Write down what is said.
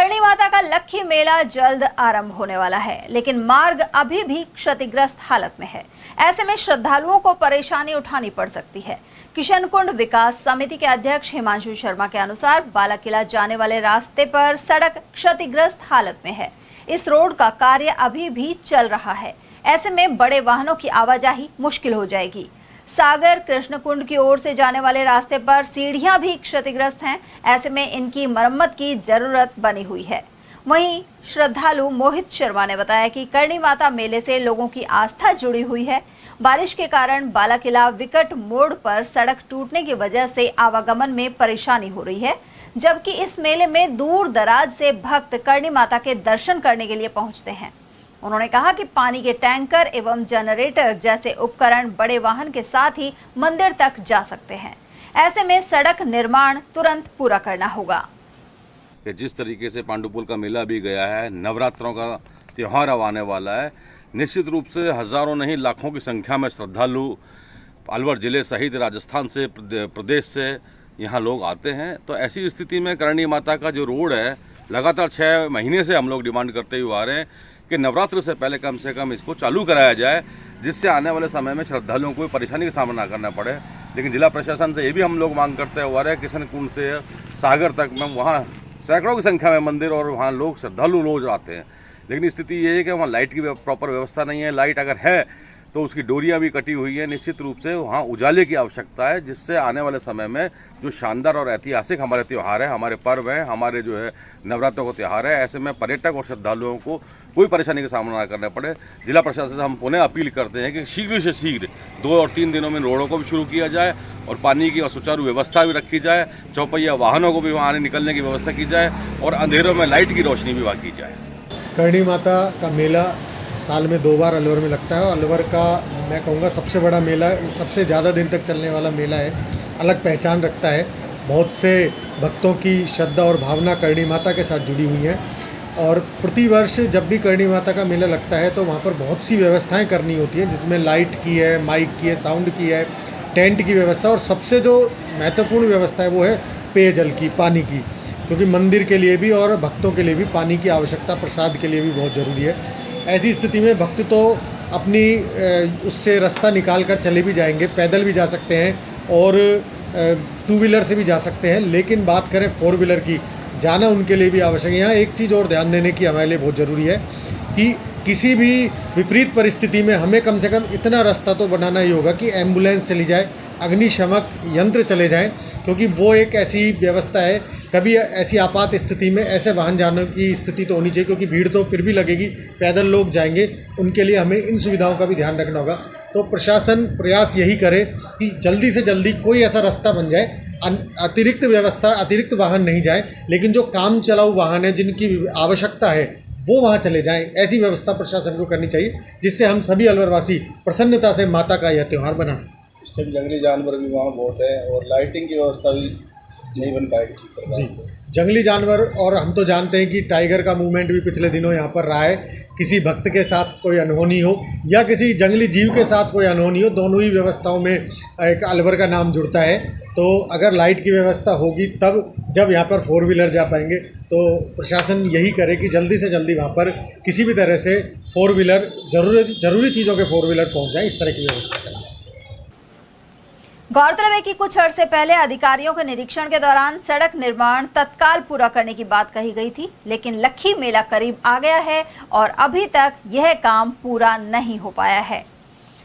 करणी माता का लक्खी मेला जल्द आरंभ होने वाला है, लेकिन मार्ग अभी भी क्षतिग्रस्त हालत में है। ऐसे में श्रद्धालुओं को परेशानी उठानी पड़ सकती है। किशन कुंड विकास समिति के अध्यक्ष हिमांशु शर्मा के अनुसार बाला किला जाने वाले रास्ते पर सड़क क्षतिग्रस्त हालत में है। इस रोड का कार्य अभी भी चल रहा है। ऐसे में बड़े वाहनों की आवाजाही मुश्किल हो जाएगी। सागर कृष्णकुंड की ओर से जाने वाले रास्ते पर सीढ़ियां भी क्षतिग्रस्त हैं। ऐसे में इनकी मरम्मत की जरूरत बनी हुई है। वहीं श्रद्धालु मोहित शर्मा ने बताया कि करणी माता मेले से लोगों की आस्था जुड़ी हुई है। बारिश के कारण बाला किला विकट मोड़ पर सड़क टूटने की वजह से आवागमन में परेशानी हो रही है, जबकि इस मेले में दूर दराज से भक्त करणी माता के दर्शन करने के लिए पहुंचते हैं। उन्होंने कहा कि पानी के टैंकर एवं जनरेटर जैसे उपकरण बड़े वाहन के साथ ही मंदिर तक जा सकते हैं। ऐसे में सड़क निर्माण तुरंत पूरा करना होगा। जिस तरीके से पांडुपुल का मेला भी गया है, नवरात्रों का त्यौहार अब आने वाला है, निश्चित रूप से हजारों नहीं लाखों की संख्या में श्रद्धालु अलवर जिले सहित राजस्थान से प्रदेश से यहाँ लोग आते हैं। तो ऐसी स्थिति में करणी माता का जो रोड है, लगातार 6 महीने से हम लोग डिमांड करते हुए आ रहे हैं कि नवरात्र से कम इसको चालू कराया जाए, जिससे आने वाले समय में श्रद्धालुओं को परेशानी का सामना करना पड़े। लेकिन जिला प्रशासन से ये भी हम लोग मांग करते हुए आ रहे हैं, किशन कुंड से सागर तक में वहाँ सैकड़ों की संख्या में मंदिर और वहाँ लोग श्रद्धालु रोज आते हैं। लेकिन स्थिति ये है कि वहाँ लाइट की प्रॉपर व्यवस्था नहीं है। लाइट अगर है तो उसकी डोरियां भी कटी हुई है। निश्चित रूप से वहाँ उजाले की आवश्यकता है, जिससे आने वाले समय में जो शानदार और ऐतिहासिक हमारे त्यौहार है, हमारे पर्व हैं, हमारे जो है नवरात्रों का त्यौहार है, ऐसे में पर्यटक और श्रद्धालुओं को कोई परेशानी का सामना न करना पड़े। जिला प्रशासन से हम पुनः अपील करते हैं कि शीघ्र से शीघ्र 2 और 3 दिनों में रोडों को भी शुरू किया जाए और पानी की और सुचारू व्यवस्था भी रखी जाए। चौपहिया वाहनों को भी वहाँ आने निकलने की व्यवस्था की जाए और अंधेरों में लाइट की रोशनी भी वहाँ की जाए। करणी माता का मेला साल में 2 बार अलवर में लगता है और अलवर का मैं कहूँगा सबसे बड़ा मेला, सबसे ज़्यादा दिन तक चलने वाला मेला है। अलग पहचान रखता है। बहुत से भक्तों की श्रद्धा और भावना करणी माता के साथ जुड़ी हुई है और प्रतिवर्ष जब भी करणी माता का मेला लगता है तो वहाँ पर बहुत सी व्यवस्थाएं करनी होती हैं, जिसमें लाइट की है, माइक की है, साउंड की है, टेंट की व्यवस्था और सबसे जो महत्वपूर्ण व्यवस्था है वो है पेयजल की, पानी की, क्योंकि मंदिर के लिए भी और भक्तों के लिए भी पानी की आवश्यकता प्रसाद के लिए भी बहुत ज़रूरी है। ऐसी स्थिति में भक्त तो अपनी उससे रास्ता निकाल कर चले भी जाएंगे, पैदल भी जा सकते हैं और 2 व्हीलर से भी जा सकते हैं, लेकिन बात करें 4 व्हीलर की, जाना उनके लिए भी आवश्यक है। यहाँ एक चीज़ और ध्यान देने की हमारे लिए बहुत ज़रूरी है कि किसी भी विपरीत परिस्थिति में हमें कम से कम इतना रास्ता तो बनाना ही होगा कि एम्बुलेंस चली जाए, अग्निशमक यंत्र चले जाएं, क्योंकि वो एक ऐसी व्यवस्था है, कभी ऐसी आपात स्थिति में ऐसे वाहन जाने की स्थिति तो होनी चाहिए, क्योंकि भीड़ तो फिर भी लगेगी, पैदल लोग जाएंगे, उनके लिए हमें इन सुविधाओं का भी ध्यान रखना होगा। तो प्रशासन प्रयास यही करे कि जल्दी से जल्दी कोई ऐसा रास्ता बन जाए, अतिरिक्त व्यवस्था, अतिरिक्त वाहन नहीं जाए, लेकिन जो काम चलाऊ वाहन है, जिनकी आवश्यकता है, वो वहाँ चले जाएं। ऐसी व्यवस्था प्रशासन को करनी चाहिए, जिससे हम सभी अलवरवासी प्रसन्नता से माता का यह त्यौहार मना सकें। जंगली जानवर भी वहाँ बहुत है और लाइटिंग की व्यवस्था भी नहीं बन पाएगी ठीक जी। जंगली जानवर, और हम तो जानते हैं कि टाइगर का मूवमेंट भी पिछले दिनों यहाँ पर रहा है। किसी भक्त के साथ कोई अनहोनी हो या किसी जंगली जीव के साथ कोई अनहोनी हो, दोनों ही व्यवस्थाओं में एक अलवर का नाम जुड़ता है। तो अगर लाइट की व्यवस्था होगी तब जब यहाँ पर 4 व्हीलर जा पाएंगे, तो प्रशासन यही करे कि जल्दी से जल्दी वहाँ पर किसी भी तरह से 4 व्हीलर, जरूरी चीज़ों के 4 व्हीलर पहुँच जाए, इस तरह की व्यवस्था करनी चाहिए। गौरतलब है कि कुछ अरसे पहले अधिकारियों के निरीक्षण के दौरान सड़क निर्माण तत्काल पूरा करने की बात कही गई थी, लेकिन लक्खी मेला करीब आ गया है और अभी तक यह काम पूरा नहीं हो पाया है।